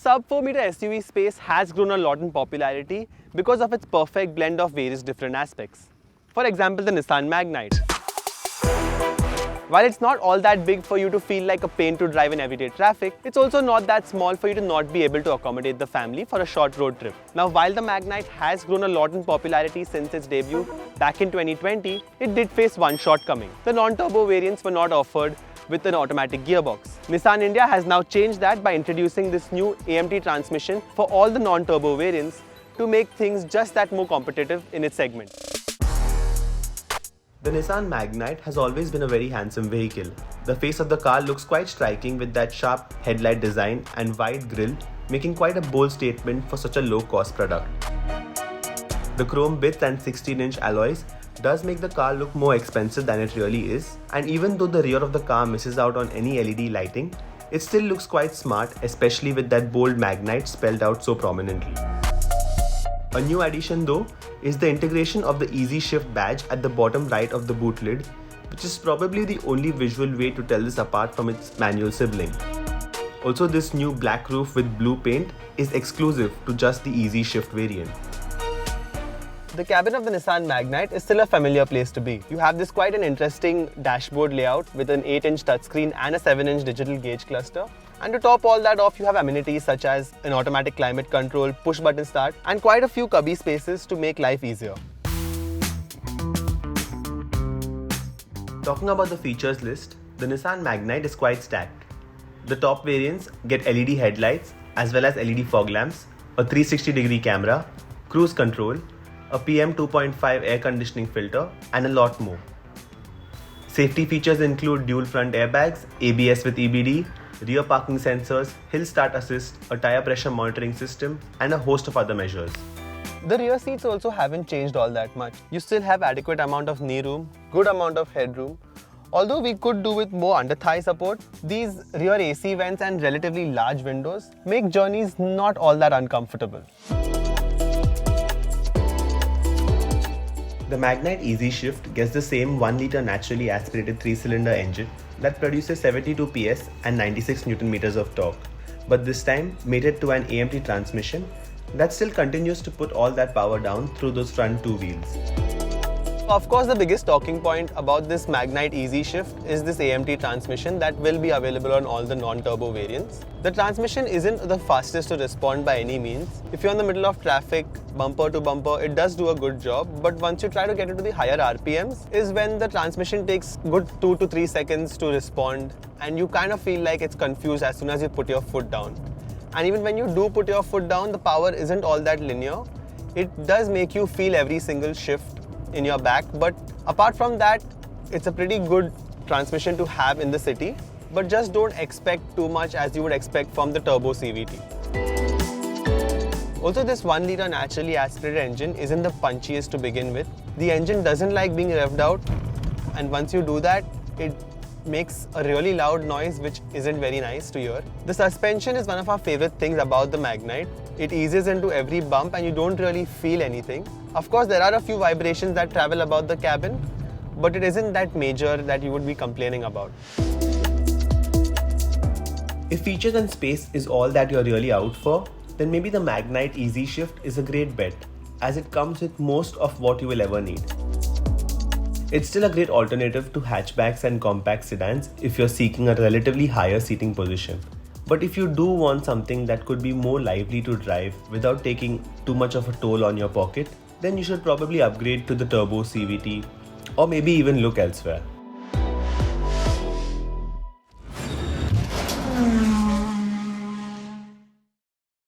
sub 4 meter SUV space has grown a lot in popularity because of its perfect blend of various different aspects. For example, the Nissan Magnite. While it's not all that big for you to feel like a pain to drive in everyday traffic, it's also not that small for you to not be able to accommodate the family for a short road trip. Now, while the Magnite has grown a lot in popularity since its debut back in 2020, it did face one shortcoming. The non-turbo variants were not offered with an automatic gearbox. Nissan India has now changed that by introducing this new AMT transmission for all the non-turbo variants to make things just that more competitive in its segment. The Nissan Magnite has always been a very handsome vehicle. The face of the car looks quite striking with that sharp headlight design and wide grille, making quite a bold statement for such a low-cost product. The chrome bits and 16-inch alloys does make the car look more expensive than it really is, and even though the rear of the car misses out on any LED lighting, it still looks quite smart, especially with that bold Magnite spelled out so prominently. A new addition though is the integration of the EZ-Shift badge at the bottom right of the boot lid, which is probably the only visual way to tell this apart from its manual sibling. Also, this new black roof with blue paint is exclusive to just the EZ-Shift variant. The cabin of the Nissan Magnite is still a familiar place to be. You have this quite an interesting dashboard layout with an 8-inch touchscreen and a 7-inch digital gauge cluster. And to top all that off, you have amenities such as an automatic climate control, push button start, and quite a few cubby spaces to make life easier. Talking about the features list, the Nissan Magnite is quite stacked. The top variants get LED headlights as well as LED fog lamps, a 360-degree camera, cruise control, a PM 2.5 air conditioning filter, and a lot more. Safety features include dual front airbags, ABS with EBD, rear parking sensors, hill start assist, a tire pressure monitoring system, and a host of other measures. The rear seats also haven't changed all that much. You still have adequate amount of knee room, good amount of headroom. Although we could do with more under-thigh support, these rear AC vents and relatively large windows make journeys not all that uncomfortable. The Magnite EZ-Shift gets the same 1 litre naturally aspirated 3-cylinder engine that produces 72 PS and 96 Nm of torque, but this time mated to an AMT transmission that still continues to put all that power down through those front two wheels. Of course, the biggest talking point about this Magnite EZ-Shift is this AMT transmission that will be available on all the non-turbo variants. The transmission isn't the fastest to respond by any means. If you're in the middle of traffic, bumper to bumper, it does do a good job, but once you try to get into the higher RPMs is when the transmission takes good 2 to 3 seconds to respond, and you kind of feel like it's confused as soon as you put your foot down. And even when you do put your foot down, the power isn't all that linear. It does make you feel every single shift in your back, but apart from that, it's a pretty good transmission to have in the city, but just don't expect too much as you would expect from the turbo CVT. Also, this 1 litre naturally aspirated engine isn't the punchiest to begin with. The engine doesn't like being revved out, and once you do that, it makes a really loud noise which isn't very nice to hear. The suspension is one of our favorite things about the Magnite. It eases into every bump and you don't really feel anything. Of course, there are a few vibrations that travel about the cabin, but it isn't that major that you would be complaining about. If features and space is all that you're really out for, then maybe the Magnite EZ-Shift is a great bet, as it comes with most of what you will ever need. It's still a great alternative to hatchbacks and compact sedans if you're seeking a relatively higher seating position. But if you do want something that could be more lively to drive without taking too much of a toll on your pocket, then you should probably upgrade to the turbo CVT or maybe even look elsewhere.